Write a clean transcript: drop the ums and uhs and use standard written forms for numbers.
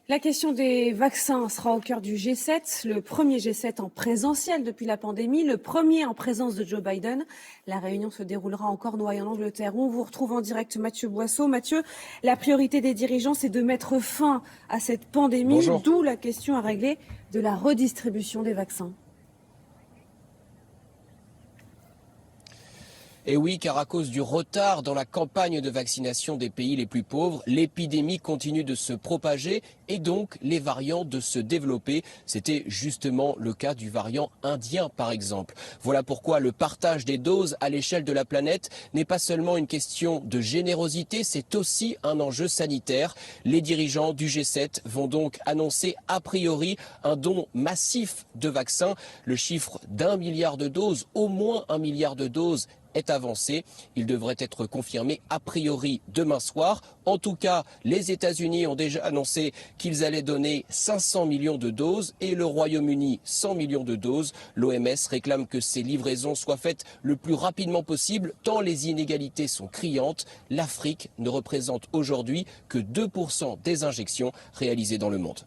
La question des vaccins sera au cœur du G7, le premier G7 en présentiel depuis la pandémie, le premier en présence de Joe Biden. La réunion se déroulera en Cornouailles en Angleterre. On vous retrouve en direct Mathieu Boisseau. Mathieu, la priorité des dirigeants, c'est de mettre fin à cette pandémie, Bonjour. d'où la question à régler de la redistribution des vaccins. Et oui, car à cause du retard dans la campagne de vaccination des pays les plus pauvres, l'épidémie continue de se propager et donc les variants de se développer. C'était justement le cas du variant indien par exemple. Voilà pourquoi le partage des doses à l'échelle de la planète n'est pas seulement une question de générosité, c'est aussi un enjeu sanitaire. Les dirigeants du G7 vont donc annoncer a priori un don massif de vaccins. Le chiffre d'1 milliard de doses, au moins 1 milliard de doses, est avancé. Il devrait être confirmé a priori demain soir. En tout cas, les États-Unis ont déjà annoncé qu'ils allaient donner 500 millions de doses et le Royaume-Uni 100 millions de doses. L'OMS réclame que ces livraisons soient faites le plus rapidement possible tant les inégalités sont criantes. L'Afrique ne représente aujourd'hui que 2% des injections réalisées dans le monde.